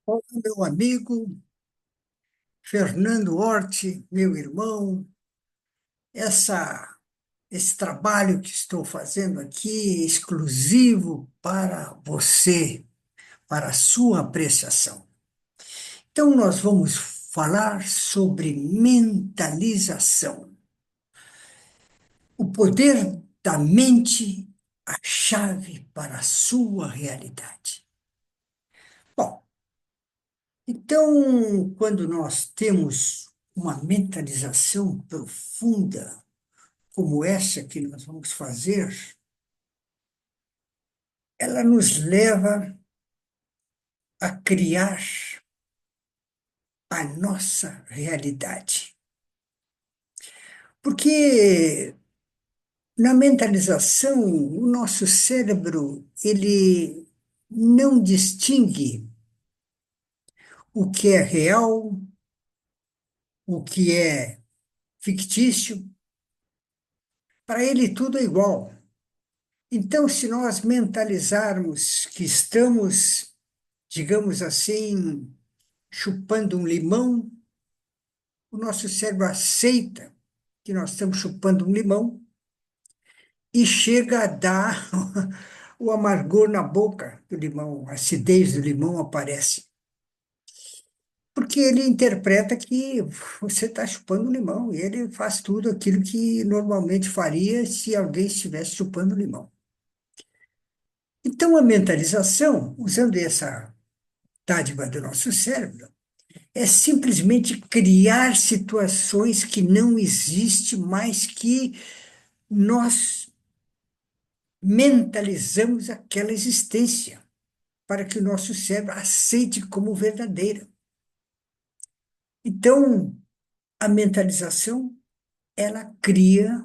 Olá, meu amigo Fernando Hort, meu irmão, esse trabalho que estou fazendo aqui é exclusivo para você, para a sua apreciação. Então, nós vamos falar sobre mentalização, o poder da mente, a chave para a sua realidade. Bom, então, quando nós temos uma mentalização profunda, como essa que nós vamos fazer, ela nos leva a criar a nossa realidade. Porque na mentalização, o nosso cérebro, ele não distingue o que é real, o que é fictício, para ele tudo é igual. Então, se nós mentalizarmos que estamos, digamos assim, chupando um limão, o nosso cérebro aceita que nós estamos chupando um limão e chega a dar o amargor na boca do limão, a acidez do limão aparece. Porque ele interpreta que você está chupando um limão e ele faz tudo aquilo que normalmente faria se alguém estivesse chupando limão. Então, a mentalização, usando essa dádiva do nosso cérebro, é simplesmente criar situações que não existem, mas que nós mentalizamos aquela existência para que o nosso cérebro aceite como verdadeira. Então, a mentalização, ela cria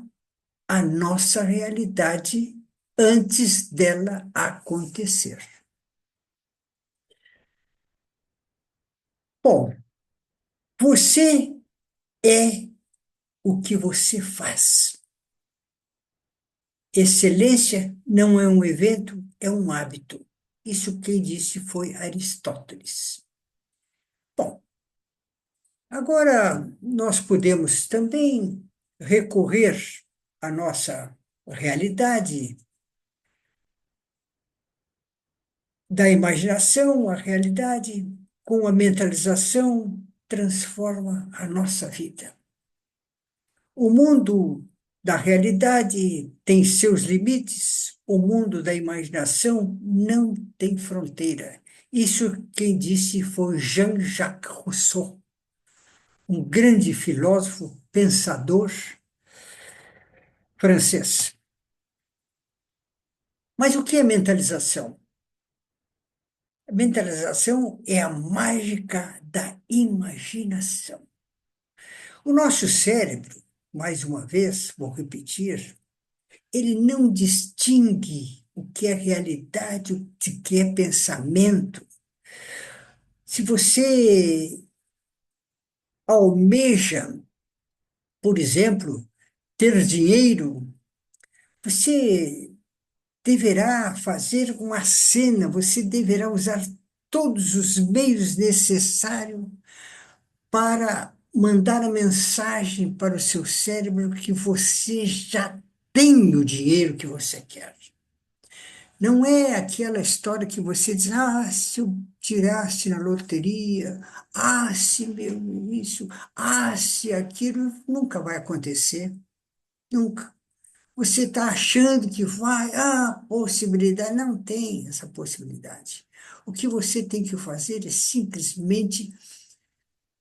a nossa realidade antes dela acontecer. Bom, você é o que você faz. Excelência não é um evento, é um hábito. Isso quem disse foi Aristóteles. Bom, agora, nós podemos também recorrer à nossa realidade da imaginação, a realidade, com a mentalização, transforma a nossa vida. O mundo da realidade tem seus limites, o mundo da imaginação não tem fronteira. Isso quem disse foi Jean-Jacques Rousseau, um grande filósofo, pensador francês. Mas o que é mentalização? A mentalização é a mágica da imaginação. O nosso cérebro, mais uma vez, vou repetir, ele não distingue o que é realidade, o que é pensamento. Se você almeja, por exemplo, ter dinheiro, você deverá fazer uma cena, você deverá usar todos os meios necessários para mandar a mensagem para o seu cérebro que você já tem o dinheiro que você quer. Não é aquela história que você diz, ah, se eu tirasse na loteria, ah, se meu isso, ah, se aquilo, nunca vai acontecer, nunca. Você está achando que vai, ah, possibilidade, não tem essa possibilidade. O que você tem que fazer é simplesmente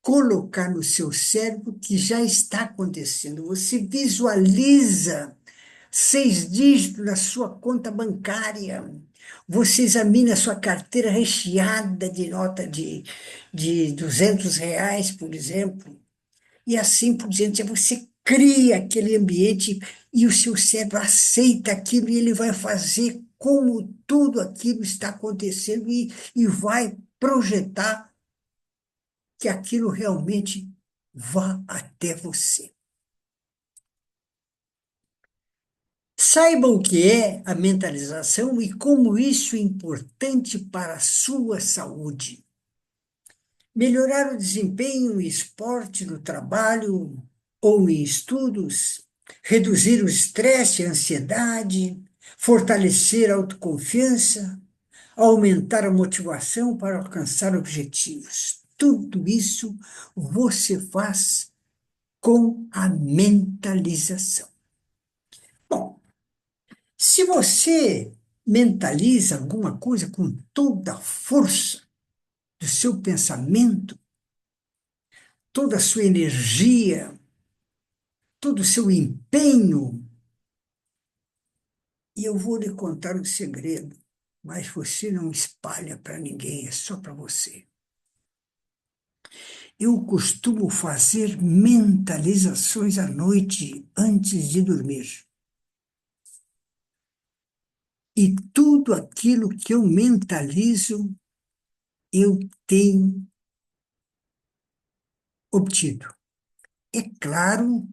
colocar no seu cérebro que já está acontecendo. Você visualiza 6 dígitos na sua conta bancária. Você examina a sua carteira recheada de nota de R$ 200, por exemplo, e assim por diante. Você cria aquele ambiente e o seu cérebro aceita aquilo e ele vai fazer como tudo aquilo está acontecendo e vai projetar que aquilo realmente vá até você. Saiba o que é a mentalização e como isso é importante para a sua saúde. melhorar o desempenho em esporte, no trabalho ou em estudos, reduzir o estresse e a ansiedade, fortalecer a autoconfiança, aumentar a motivação para alcançar objetivos. Tudo isso você faz com a mentalização. Bom, se você mentaliza alguma coisa com toda a força do seu pensamento, toda a sua energia, todo o seu empenho, e eu vou lhe contar um segredo, mas você não espalha para ninguém, é só para você. Eu costumo fazer mentalizações à noite antes de dormir. E tudo aquilo que eu mentalizo, eu tenho obtido. É claro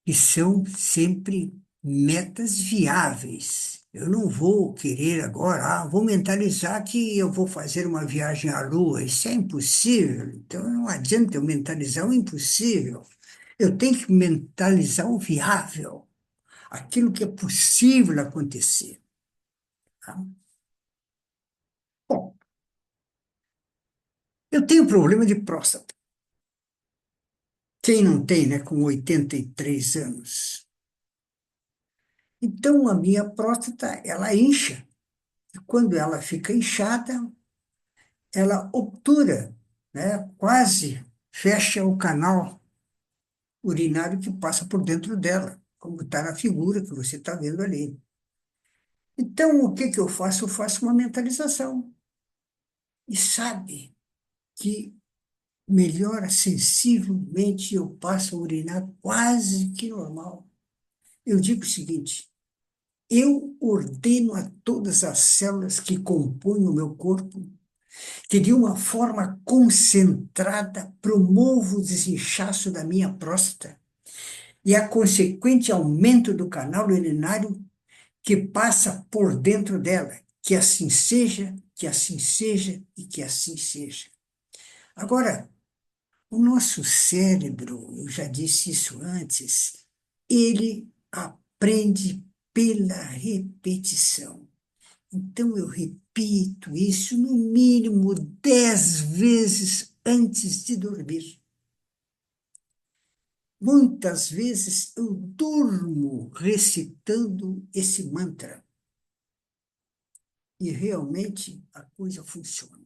que são sempre metas viáveis. Eu não vou querer agora, vou mentalizar que eu vou fazer uma viagem à Lua. Isso é impossível. Então não adianta eu mentalizar o impossível. Eu tenho que mentalizar o viável, aquilo que é possível acontecer. Tá? Bom, eu tenho problema de próstata. Quem não tem, né, com 83 anos? Então, a minha próstata, ela incha. E quando ela fica inchada, ela obtura, né, quase fecha o canal urinário que passa por dentro dela, como está na figura que você está vendo ali. Então, o que que eu faço? Eu faço uma mentalização. E sabe que melhora sensivelmente, eu passo a urinar quase que normal. Eu digo o seguinte: eu ordeno a todas as células que compõem o meu corpo que, de uma forma concentrada, promovo o desinchaço da minha próstata e a consequente aumento do canal urinário que passa por dentro dela. Que assim seja, que assim seja e que assim seja. Agora, o nosso cérebro, eu já disse isso antes, ele aprende pela repetição. Então, eu repito isso no mínimo 10 vezes antes de dormir. Muitas vezes eu durmo recitando esse mantra e realmente a coisa funciona.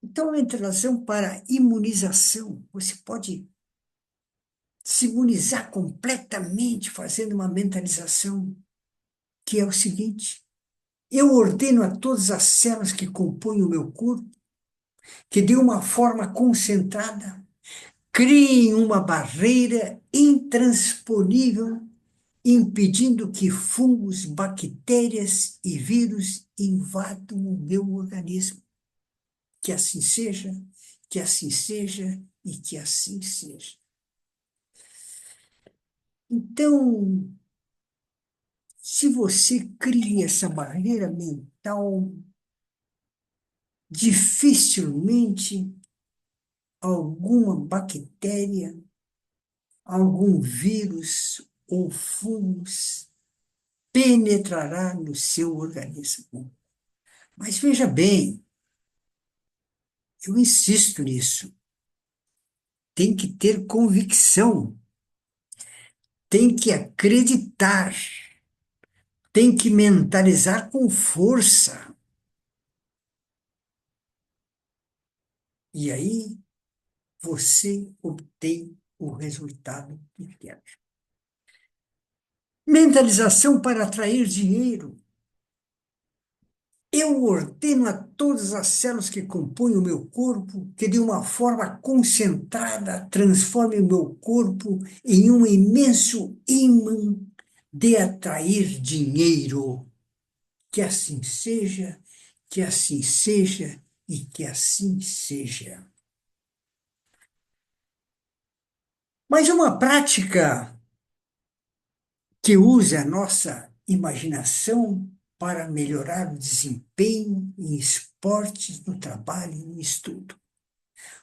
Então, em relação para a imunização, você pode se imunizar completamente fazendo uma mentalização, que é o seguinte: eu ordeno a todas as células que compõem o meu corpo que, de uma forma concentrada, criem uma barreira intransponível, impedindo que fungos, bactérias e vírus invadam o meu organismo. Que assim seja, que assim seja e que assim seja. Então, se você cria essa barreira mental, dificilmente alguma bactéria, algum vírus ou fungos penetrará no seu organismo. Mas veja bem, eu insisto nisso. Tem que ter convicção, tem que acreditar, tem que mentalizar com força. E aí você obtém o resultado que quer. Mentalização para atrair dinheiro. Eu ordeno a todas as células que compõem o meu corpo que, de uma forma concentrada, transforme o meu corpo em um imenso ímã de atrair dinheiro. Que assim seja, que assim seja e que assim seja. Mas uma prática que usa a nossa imaginação para melhorar o desempenho em esportes, no trabalho e no estudo.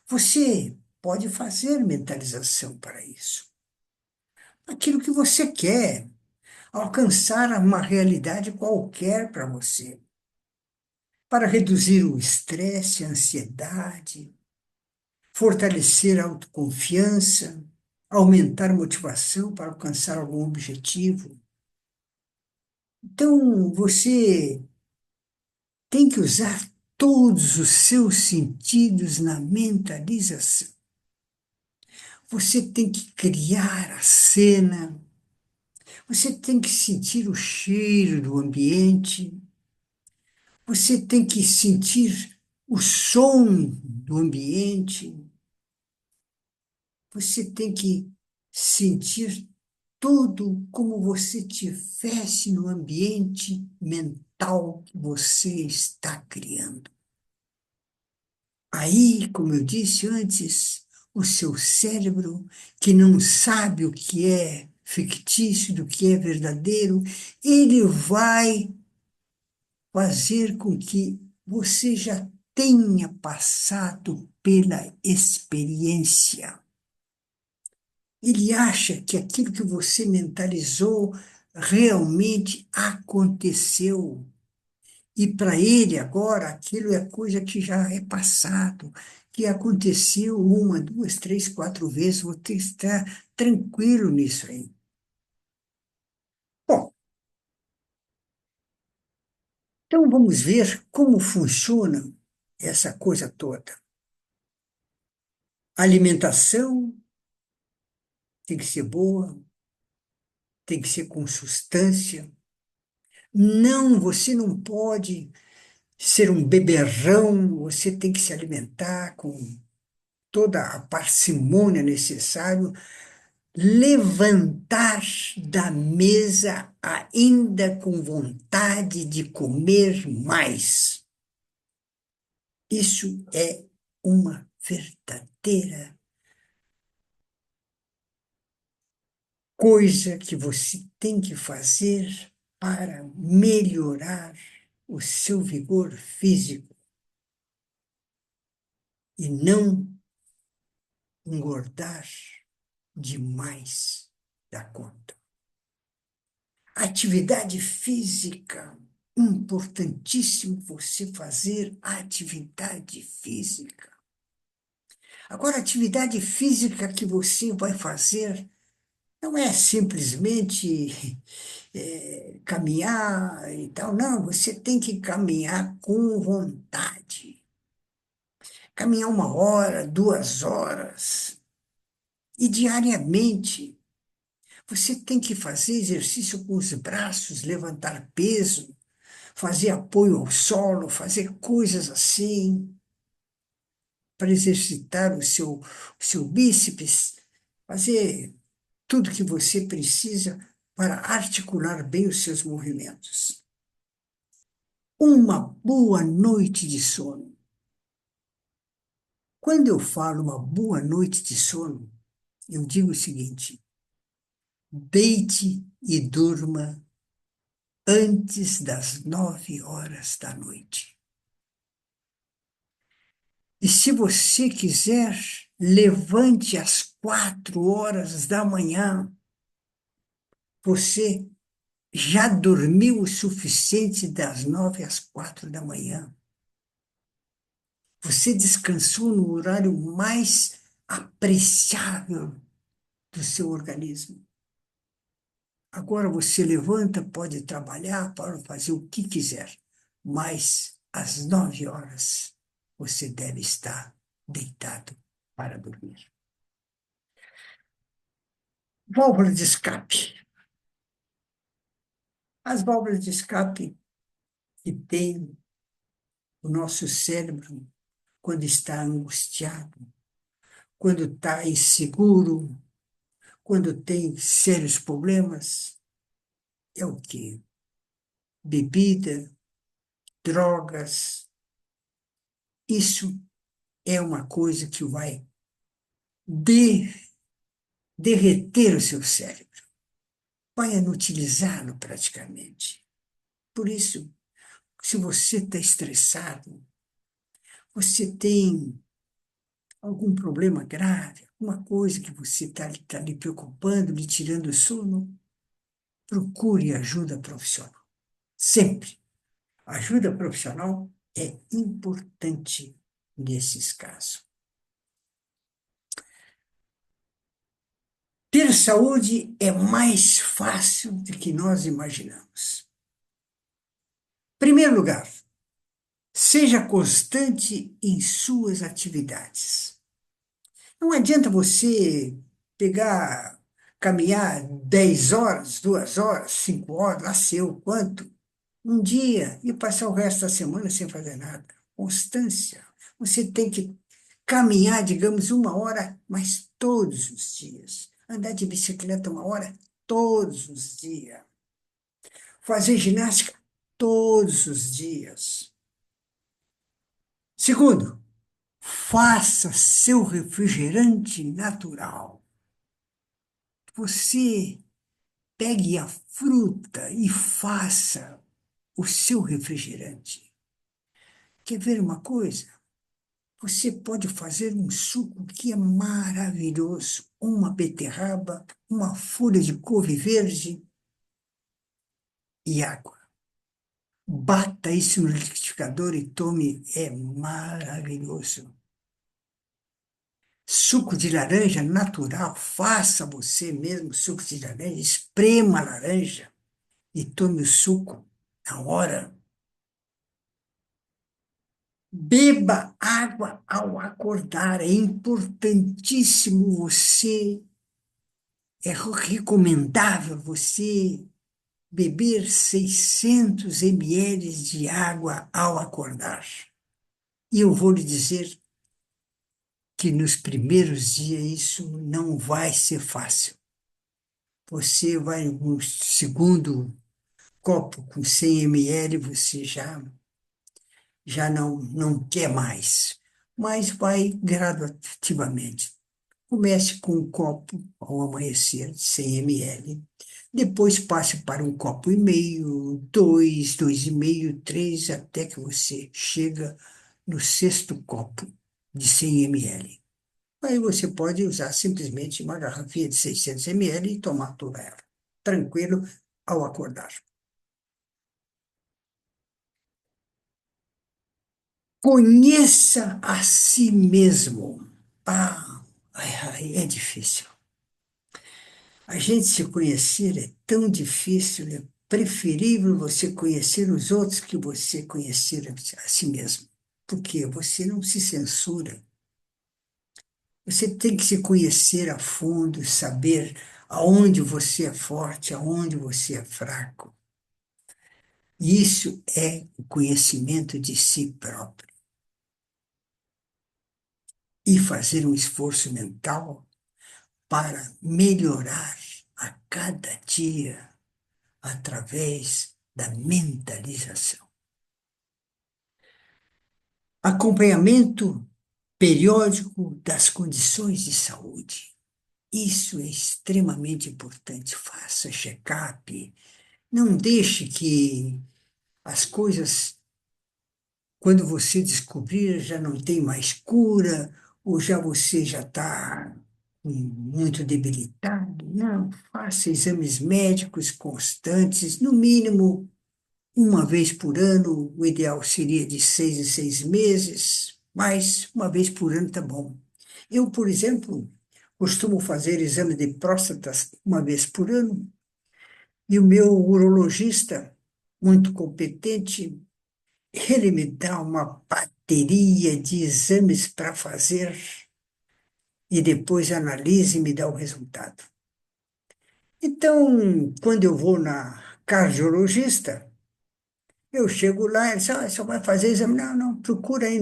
Você pode fazer mentalização para isso. Aquilo que você quer, alcançar uma realidade qualquer para você, para reduzir o estresse, a ansiedade, fortalecer a autoconfiança, aumentar a motivação para alcançar algum objetivo. Então, você tem que usar todos os seus sentidos na mentalização. Você tem que criar a cena, você tem que sentir o cheiro do ambiente, você tem que sentir o som do ambiente, você tem que sentir tudo como você tivesse no ambiente mental que você está criando. Aí, como eu disse antes, o seu cérebro, que não sabe o que é fictício, do que é verdadeiro, ele vai fazer com que você já tenha passado pela experiência. Ele acha que aquilo que você mentalizou realmente aconteceu. E para ele agora aquilo é coisa que já é passado, que aconteceu uma, duas, três, quatro vezes, você está tranquilo nisso aí. Bom, então vamos ver como funciona essa coisa toda. A alimentação tem que ser boa, tem que ser com substância. Não, você não pode ser um beberrão, você tem que se alimentar com toda a parcimônia necessária, levantar da mesa ainda com vontade de comer mais. Isso é uma verdadeira coisa que você tem que fazer para melhorar o seu vigor físico e não engordar demais da conta. Atividade física. Importantíssimo você fazer atividade física. Agora, a atividade física que você vai fazer não é simplesmente caminhar e tal, não, você tem que caminhar com vontade. Caminhar 1 hora, 2 horas. E diariamente. Você tem que fazer exercício com os braços, levantar peso, fazer apoio ao solo, fazer coisas assim, para exercitar o seu bíceps, fazer tudo que você precisa para articular bem os seus movimentos. Uma boa noite de sono. Quando eu falo uma boa noite de sono, eu digo o seguinte: deite e durma antes das 9 horas da noite. E se você quiser, levante às 4 horas da manhã. Você já dormiu o suficiente das 9 às 4 da manhã. Você descansou no horário mais apreciável do seu organismo. Agora você levanta, pode trabalhar, pode fazer o que quiser, mas às 9 horas você deve estar deitado para dormir. Válvula de escape. As válvulas de escape que tem o nosso cérebro quando está angustiado, quando está inseguro, quando tem sérios problemas, é o quê? Bebida, drogas. Isso é uma coisa que vai de- derreter o seu cérebro, vai inutilizá-lo praticamente. Por isso, se você está estressado, você tem algum problema grave, alguma coisa que você está lhe preocupando, lhe tirando o sono, procure ajuda profissional. Sempre. Ajuda profissional é importante nesses casos. Ter saúde é mais fácil do que nós imaginamos. Em primeiro lugar, seja constante em suas atividades. Não adianta você pegar, caminhar 10 horas, 2 horas, 5 horas, lá sei o quanto, um dia e passar o resto da semana sem fazer nada. Constância. Você tem que caminhar, digamos, 1 hora, mas todos os dias. Andar de bicicleta 1 hora, todos os dias. Fazer ginástica, todos os dias. Segundo, faça seu refrigerante natural. Você pegue a fruta e faça o seu refrigerante. Quer ver uma coisa? Você pode fazer um suco que é maravilhoso. Uma beterraba, uma folha de couve verde e água. Bata isso no liquidificador e tome. É maravilhoso. Suco de laranja natural. Faça você mesmo suco de laranja. Esprema a laranja e tome o suco na hora. Beba água ao acordar. É importantíssimo você, é recomendável você beber 600 ml de água ao acordar. E eu vou lhe dizer que nos primeiros dias isso não vai ser fácil. Você vai, no segundo copo com 100 ml, você já não quer mais, mas vai gradativamente. Comece com um copo ao amanhecer, de 100 ml. Depois passe para um copo e meio, dois, dois e meio, três, até que você chega no sexto copo de 100 ml. Aí você pode usar simplesmente uma garrafinha de 600 ml e tomar toda ela, tranquilo, ao acordar. Conheça a si mesmo. É difícil. A gente se conhecer é tão difícil, é preferível você conhecer os outros que você conhecer a si mesmo. Porque você não se censura. Você tem que se conhecer a fundo, saber aonde você é forte, aonde você é fraco. Isso é o conhecimento de si próprio. E fazer um esforço mental para melhorar a cada dia através da mentalização. Acompanhamento periódico das condições de saúde. Isso é extremamente importante. Faça check-up. Não deixe que as coisas, quando você descobrir, já não tem mais cura, ou já você já está muito debilitado. Não, faça exames médicos constantes, no mínimo uma vez por ano. O ideal seria de 6 em 6 meses, mas uma vez por ano está bom. Eu, por exemplo, costumo fazer exame de próstata uma vez por ano, e o meu urologista, muito competente, ele me dá uma bateria de exames para fazer e depois analisa e me dá o resultado. Então, quando eu vou na cardiologista, eu chego lá, ele diz, só vai fazer exame. Não, não, procura aí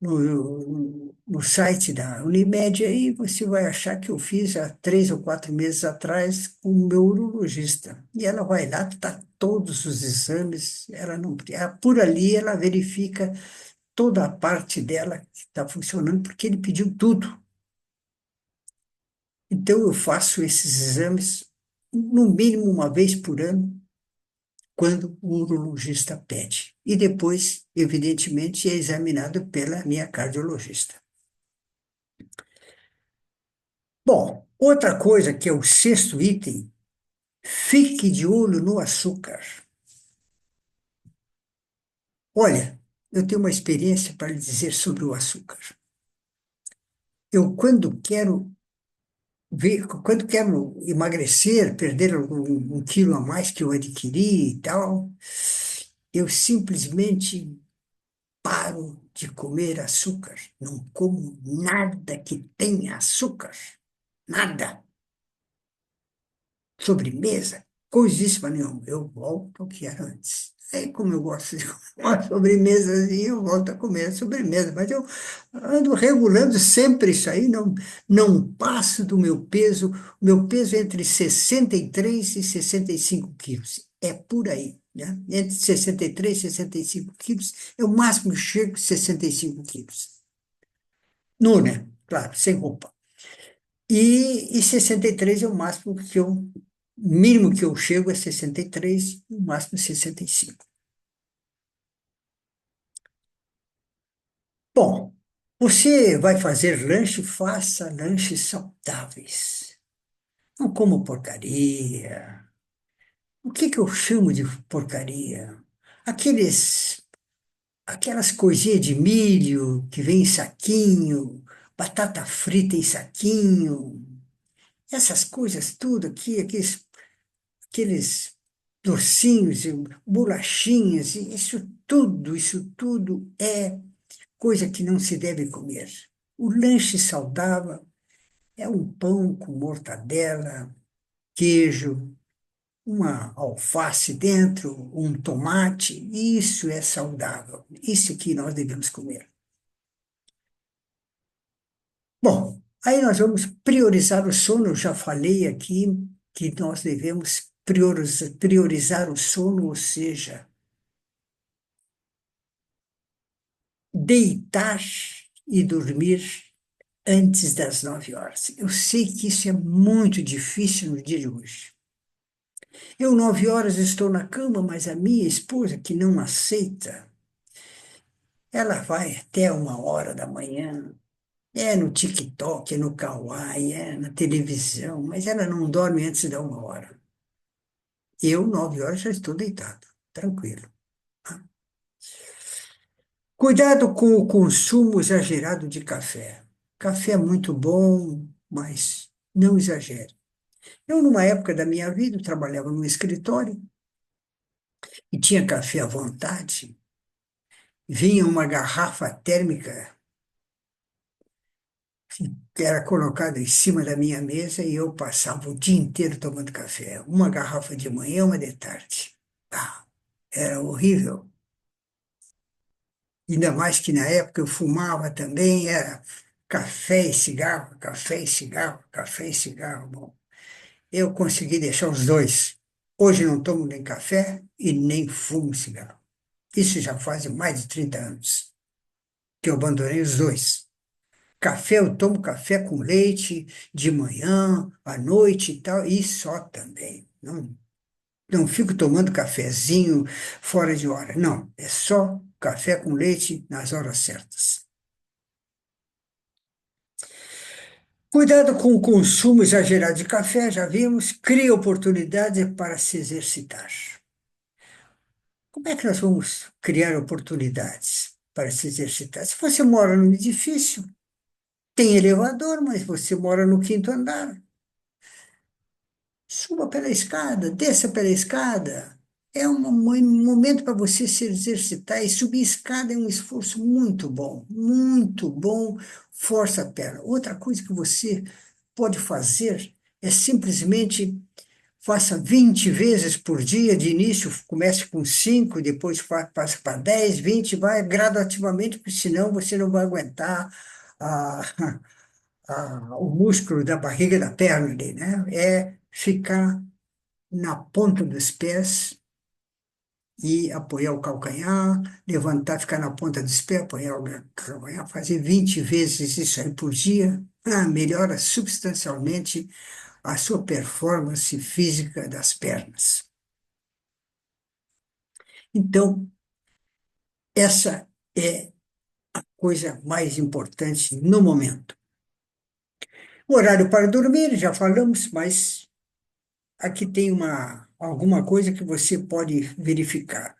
no site da Unimed, aí você vai achar que eu fiz há 3 ou 4 meses atrás com o meu urologista. E ela vai lá, tá todos os exames, ela não, por ali ela verifica toda a parte dela que está funcionando, porque ele pediu tudo. Então eu faço esses exames no mínimo uma vez por ano, quando o urologista pede. E depois, evidentemente, é examinado pela minha cardiologista. Bom, outra coisa que é o sexto item, fique de olho no açúcar. Olha, eu tenho uma experiência para lhe dizer sobre o açúcar. Eu, quando quero emagrecer, perder um quilo a mais que eu adquiri e tal, eu simplesmente paro de comer açúcar. Não como nada que tenha açúcar. Nada. Sobremesa, coisíssima nenhuma. Eu volto ao que era antes. Aí, como eu gosto de uma sobremesazinha, eu volto a comer a sobremesa. Mas eu ando regulando sempre isso aí, não passo do meu peso. Meu peso é entre 63 e 65 quilos. É por aí, né? Entre 63 e 65 quilos, é o máximo que chego, 65 quilos. Nu, né? Claro, sem roupa. E 63 é o máximo que eu, mínimo que eu chego é 63, o máximo é 65. Bom, você vai fazer lanche, faça lanches saudáveis. Não como porcaria. O que que eu chamo de porcaria? Aqueles, aquelas coisinhas de milho que vem em saquinho, batata frita em saquinho, essas coisas tudo aqui, aqueles docinhos, e bolachinhas, e isso tudo é coisa que não se deve comer. O lanche saudável é um pão com mortadela, queijo, uma alface dentro, um tomate, isso é saudável. Isso que nós devemos comer. Bom, aí nós vamos priorizar o sono. Eu já falei aqui que nós devemos priorizar o sono, ou seja, deitar e dormir antes das 9 horas. Eu sei que isso é muito difícil no dia de hoje. Eu, 9 horas, estou na cama, mas a minha esposa, que não aceita, ela vai até 1 hora da manhã. É no TikTok, é no Kawaii, é na televisão, mas ela não dorme antes da 1 hora. Eu, 9 horas, já estou deitado, tranquilo. Cuidado com o consumo exagerado de café. Café é muito bom, mas não exagere. Eu, numa época da minha vida, eu trabalhava num escritório e tinha café à vontade. Vinha uma garrafa térmica que era colocada em cima da minha mesa e eu passava o dia inteiro tomando café. Uma garrafa de manhã, uma de tarde. Ah, era horrível. Ainda mais que na época eu fumava também, era café e cigarro, café e cigarro, café e cigarro. Bom, eu consegui deixar os dois. Hoje não tomo nem café e nem fumo cigarro. Isso já faz mais de 30 anos que eu abandonei os dois. Café, eu tomo café com leite de manhã, à noite e tal, e só também. Não fico tomando cafezinho fora de hora. Não, é só café com leite nas horas certas. Cuidado com o consumo exagerado de café, já vimos, cria oportunidades para se exercitar. Como é que nós vamos criar oportunidades para se exercitar? Se você mora num edifício, tem elevador, mas você mora no quinto andar. Suba pela escada, desça pela escada. É um momento para você se exercitar. E subir escada é um esforço muito bom, força a perna. Outra coisa que você pode fazer é simplesmente faça 20 vezes por dia, de início, comece com 5, depois passa para 10, 20, vai gradativamente, porque senão você não vai aguentar a, o músculo da barriga da perna ali, né? É ficar na ponta dos pés e apoiar o calcanhar, levantar, ficar na ponta dos pés, apoiar o calcanhar, fazer 20 vezes isso aí por dia, melhora substancialmente a sua performance física das pernas. Então, essa é a coisa mais importante no momento. O horário para dormir, já falamos, mas aqui tem alguma coisa que você pode verificar.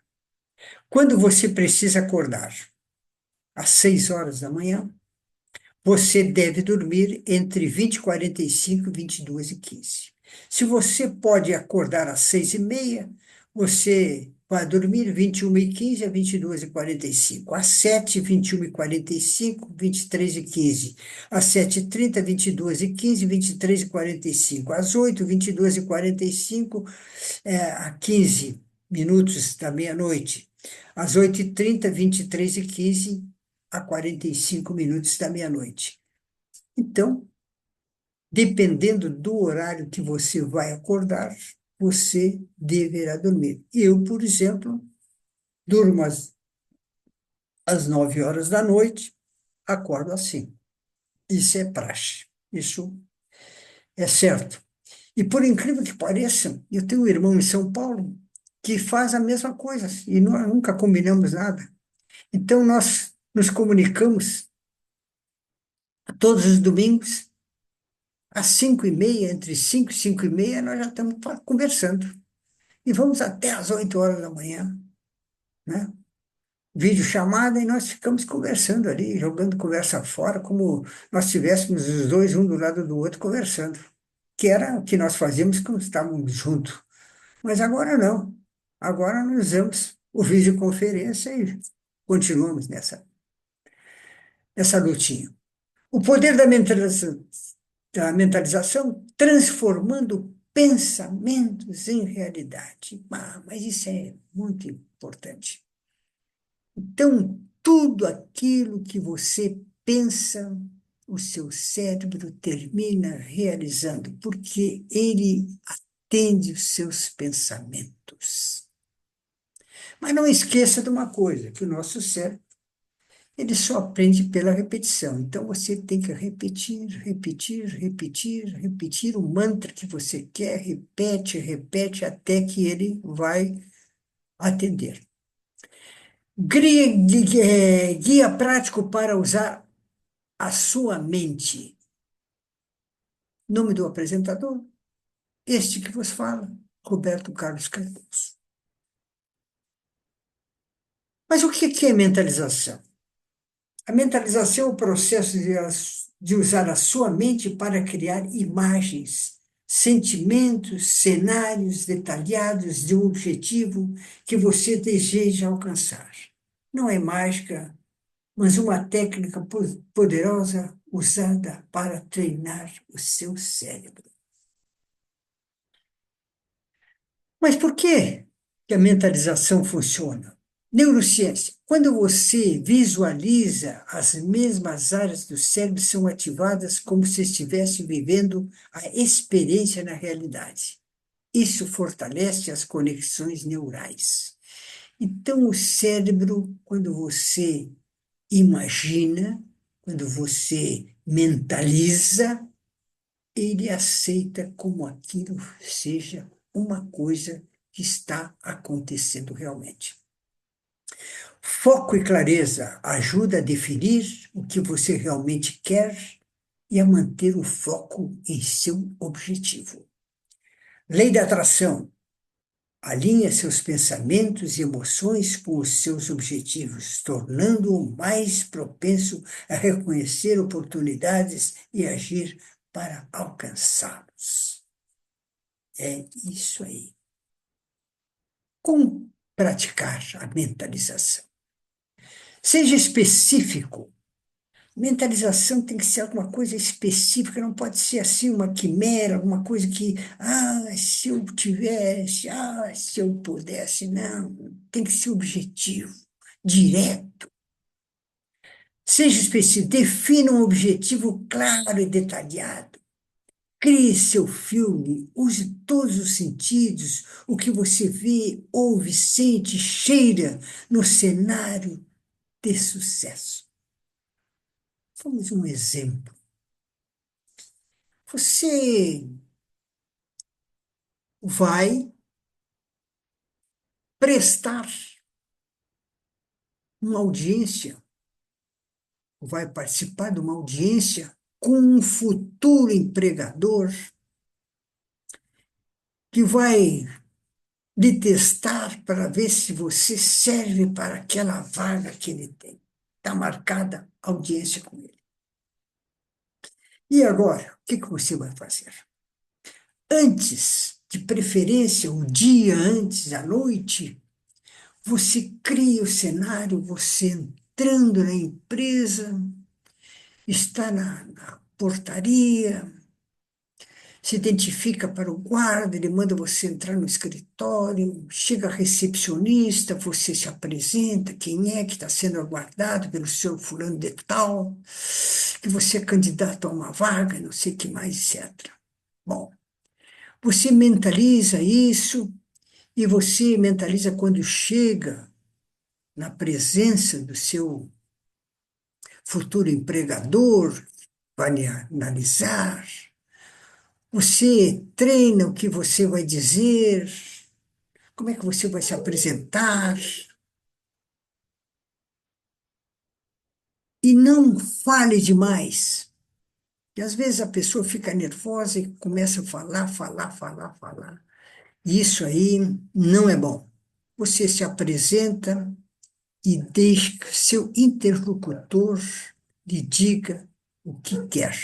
Quando você precisa acordar às 6 horas da manhã, você deve dormir entre 20h45 e 22h15. Se você pode acordar às 6h30, você vai dormir 21h15 a 22h45. Às 7h, 21h45, 23h15. Às 7h30, 22h15, 23h45. Às 8h, 22h45, a 15 minutos da meia-noite. Às 8h30, 23h15, a 45 minutos da meia-noite. Então, dependendo do horário que você vai acordar, você deverá dormir. Eu, por exemplo, durmo às 9 horas da noite, acordo assim. Isso é praxe. Isso é certo. E por incrível que pareça, eu tenho um irmão em São Paulo que faz a mesma coisa e nós nunca combinamos nada. Então, nós nos comunicamos todos os domingos, às 5h30, entre 5 e 5h30, nós já estamos conversando. E vamos até às 8 horas da manhã, né? Vídeo chamada e nós ficamos conversando ali, jogando conversa fora, como nós estivéssemos os dois, um do lado do outro, conversando. Que era o que nós fazíamos quando estávamos juntos. Mas agora não. Agora nós usamos o videoconferência e continuamos nessa lutinha. O poder da mentalização transformando pensamentos em realidade. Mas isso é muito importante. Então, tudo aquilo que você pensa, o seu cérebro termina realizando, porque ele atende os seus pensamentos. Mas não esqueça de uma coisa, que o nosso cérebro ele só aprende pela repetição. Então você tem que repetir, repetir, repetir, repetir o mantra que você quer, repete, repete, até que ele vai atender. Guia prático para usar a sua mente. Nome do apresentador? Este que vos fala, Roberto Carlos Cardoso. Mas o que é mentalização? A mentalização é o processo de usar a sua mente para criar imagens, sentimentos, cenários detalhados de um objetivo que você deseja alcançar. Não é mágica, mas uma técnica poderosa usada para treinar o seu cérebro. Mas por que a mentalização funciona? Neurociência. Quando você visualiza, as mesmas áreas do cérebro são ativadas como se estivesse vivendo a experiência na realidade. Isso fortalece as conexões neurais. Então, o cérebro, quando você imagina, quando você mentaliza, ele aceita como aquilo seja uma coisa que está acontecendo realmente. Foco e clareza ajuda a definir o que você realmente quer e a manter o foco em seu objetivo. Lei da atração. Alinha seus pensamentos e emoções com os seus objetivos, tornando-o mais propenso a reconhecer oportunidades e agir para alcançá-los. É isso aí. Como praticar a mentalização? Seja específico. Mentalização tem que ser alguma coisa específica, não pode ser assim uma quimera, alguma coisa que, se eu tivesse, se eu pudesse, não. Tem que ser objetivo, direto. Seja específico, defina um objetivo claro e detalhado. Crie seu filme, use todos os sentidos, o que você vê, ouve, sente, cheira no cenário de sucesso. Vamos um exemplo. Você vai prestar uma audiência, vai participar de uma audiência com um futuro empregador que vai lhe testar para ver se você serve para aquela vaga que ele tem. Está marcada audiência com ele. E agora, o que que você vai fazer? Antes, de preferência, o dia antes, à noite, você cria o cenário, você entrando na empresa, está na portaria, se identifica para o guarda, ele manda você entrar no escritório, chega a recepcionista, você se apresenta, quem é que está sendo aguardado pelo seu fulano de tal, que você é candidato a uma vaga, não sei o que mais, etc. Bom, você mentaliza isso e você mentaliza quando chega na presença do seu futuro empregador, vai analisar. Você treina o que você vai dizer, como é que você vai se apresentar. E não fale demais. E às vezes a pessoa fica nervosa e começa a falar, falar, falar, falar. E isso aí não é bom. Você se apresenta e deixe que seu interlocutor lhe diga o que quer.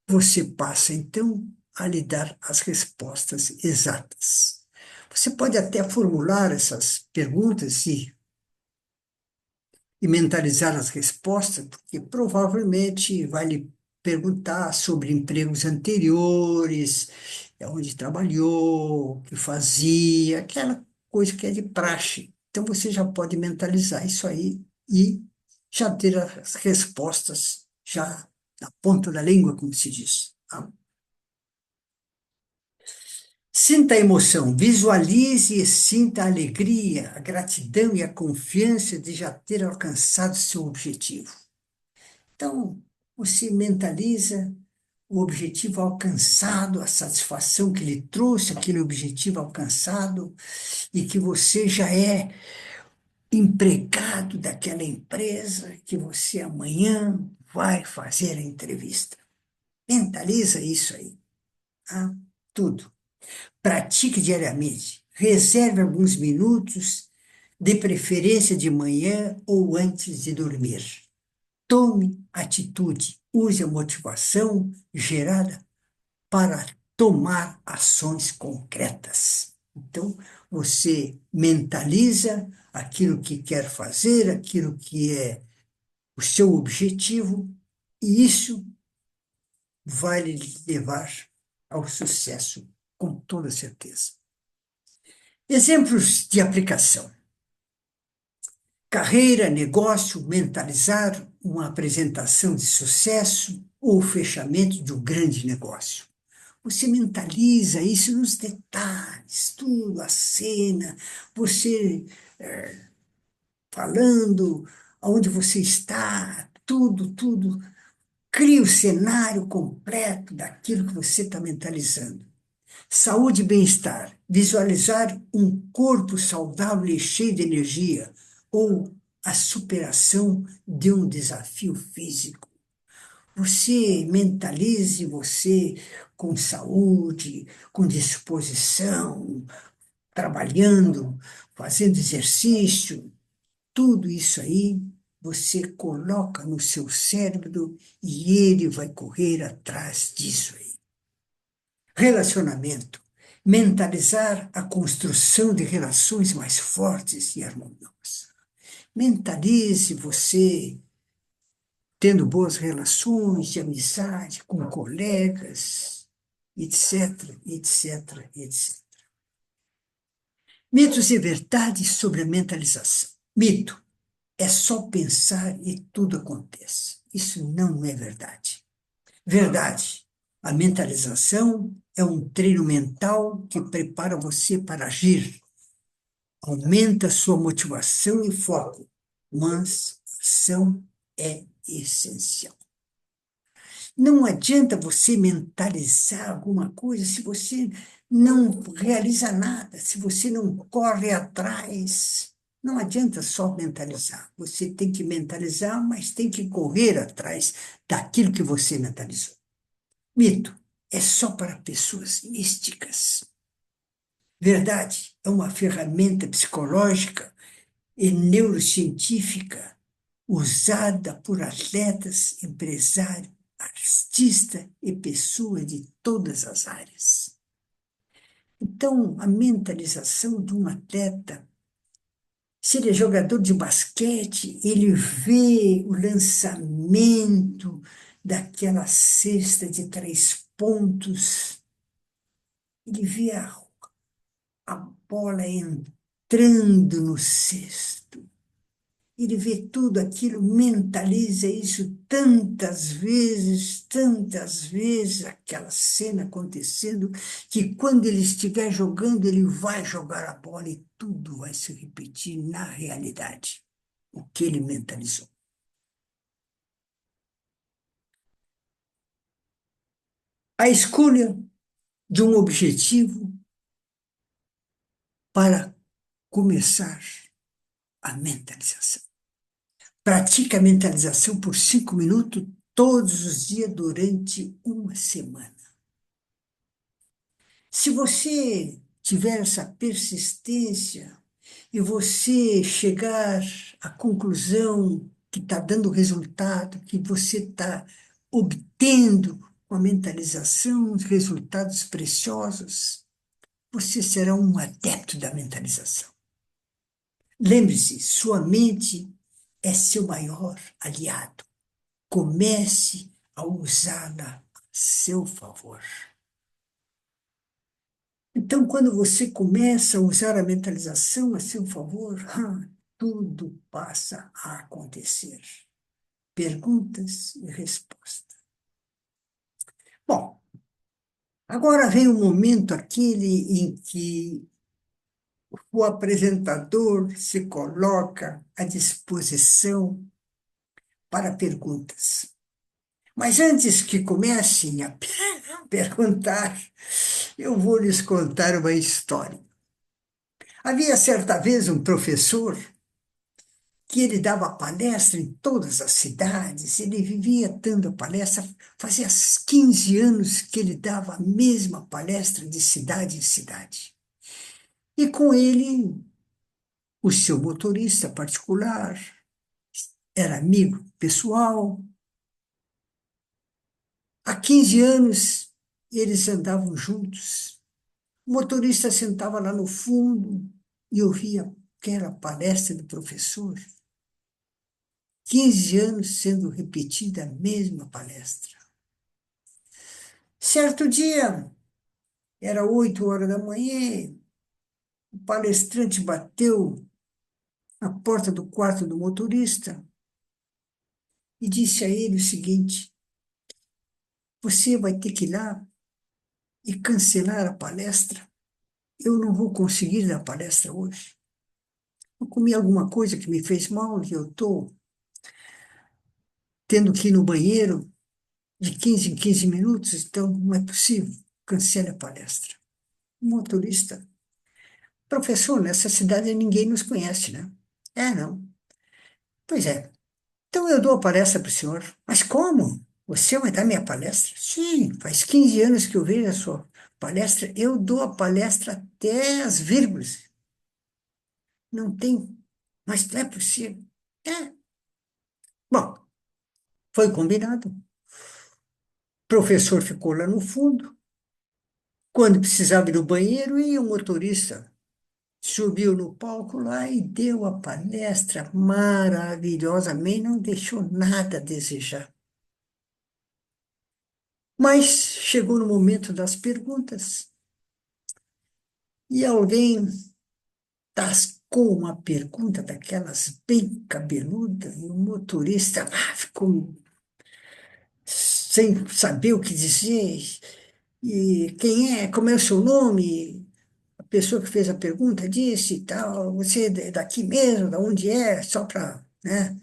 Você passa, então, a lhe dar as respostas exatas. Você pode até formular essas perguntas e mentalizar as respostas, porque provavelmente vai lhe perguntar sobre empregos anteriores, onde trabalhou, o que fazia, aquela coisa que é de praxe. Então você já pode mentalizar isso aí e já ter as respostas já na ponta da língua, como se diz. Tá? Sinta a emoção, visualize e sinta a alegria, a gratidão e a confiança de já ter alcançado seu objetivo. Então, você mentaliza o objetivo alcançado, a satisfação que lhe trouxe aquele objetivo alcançado e que você já é empregado daquela empresa que você amanhã vai fazer a entrevista. Mentaliza isso aí, tá? Tudo. Pratique diariamente. Reserve alguns minutos, de preferência de manhã ou antes de dormir. Tome atitude, use a motivação gerada para tomar ações concretas. Então, você mentaliza aquilo que quer fazer, aquilo que é o seu objetivo, e isso vai lhe levar ao sucesso, com toda certeza. Exemplos de aplicação. Carreira, negócio, mentalizar uma apresentação de sucesso ou o fechamento de um grande negócio. Você mentaliza isso nos detalhes, tudo, a cena, você falando, aonde você está, tudo, tudo. Cria o cenário completo daquilo que você está mentalizando. Saúde e bem-estar. Visualizar um corpo saudável e cheio de energia, ou a superação de um desafio físico. Você mentalize você com saúde, com disposição, trabalhando, fazendo exercício, tudo isso aí você coloca no seu cérebro e ele vai correr atrás disso aí. Relacionamento. Mentalizar a construção de relações mais fortes e harmoniosas. Mentalize você tendo boas relações de amizade com colegas, etc, etc, etc. Mitos e verdades sobre a mentalização. Mito. É só pensar e tudo acontece. Isso não é verdade. Verdade. A mentalização é um treino mental que prepara você para agir, aumenta sua motivação e foco, mas a ação é essencial. Não adianta você mentalizar alguma coisa se você não realiza nada, se você não corre atrás. Não adianta só mentalizar. Você tem que mentalizar, mas tem que correr atrás daquilo que você mentalizou. Mito é só para pessoas místicas. Verdade é uma ferramenta psicológica e neurocientífica usada por atletas, empresários, artistas e pessoas de todas as áreas. Então, a mentalização de um atleta, se ele é jogador de basquete, ele vê o lançamento daquela cesta de 3 pontos, ele vê a bola entrando no cesto. Ele vê tudo aquilo, mentaliza isso tantas vezes, aquela cena acontecendo, que quando ele estiver jogando, ele vai jogar a bola e tudo vai se repetir na realidade, o que ele mentalizou. A escolha de um objetivo para começar a mentalização. Pratique a mentalização por 5 minutos todos os dias durante uma semana. Se você tiver essa persistência e você chegar à conclusão que está dando resultado, que você está obtendo com a mentalização resultados preciosos, você será um adepto da mentalização. Lembre-se, sua mente é seu maior aliado. Comece a usá-la a seu favor. Então, quando você começa a usar a mentalização a seu favor, tudo passa a acontecer. Perguntas e respostas. Bom, agora vem o momento aquele em que o apresentador se coloca à disposição para perguntas. Mas antes que comecem a perguntar, eu vou lhes contar uma história. Havia certa vez um professor que ele dava palestra em todas as cidades, ele vivia dando palestra, fazia 15 anos que ele dava a mesma palestra de cidade em cidade. E com ele, o seu motorista particular, era amigo pessoal. Há 15 anos, eles andavam juntos. O motorista sentava lá no fundo e ouvia aquela palestra do professor. 15 anos sendo repetida a mesma palestra. Certo dia, era 8 horas da manhã, o palestrante bateu na porta do quarto do motorista e disse a ele o seguinte: você vai ter que ir lá e cancelar a palestra. Eu não vou conseguir dar palestra hoje. Eu comi alguma coisa que me fez mal e eu estou tendo que ir no banheiro de 15 em 15 minutos, então não é possível. Cancele a palestra. O motorista: professor, nessa cidade ninguém nos conhece, né? É, não. Pois é. Então eu dou a palestra para o senhor. Mas como? Você vai dar minha palestra? Sim, faz 15 anos que eu vejo a sua palestra. Eu dou a palestra até as vírgulas. Não tem. Mas não é possível. É. Bom, foi combinado. O professor ficou lá no fundo. Quando precisava ir no banheiro, ia o motorista. Subiu no palco lá e deu a palestra maravilhosamente, não deixou nada a desejar. Mas chegou no momento das perguntas e alguém tascou uma pergunta daquelas bem cabeluda e o motorista ficou sem saber o que dizer. E quem é? Como é o seu nome? A pessoa que fez a pergunta disse e tal, você é daqui mesmo, da onde é? Só para, né,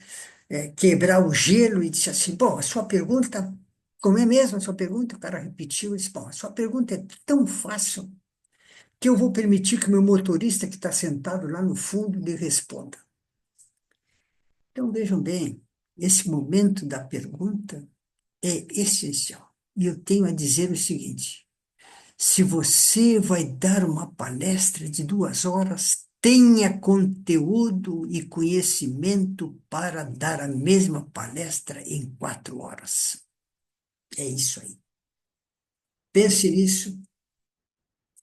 quebrar o gelo e disse assim, bom, a sua pergunta, como é mesmo a sua pergunta? O cara repetiu e disse, bom, a sua pergunta é tão fácil que eu vou permitir que o meu motorista que está sentado lá no fundo lhe responda? Então, vejam bem, esse momento da pergunta é essencial. E eu tenho a dizer o seguinte: se você vai dar uma palestra de 2 horas, tenha conteúdo e conhecimento para dar a mesma palestra em 4 horas. É isso aí. Pense nisso.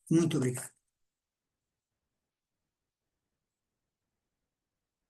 Muito obrigado.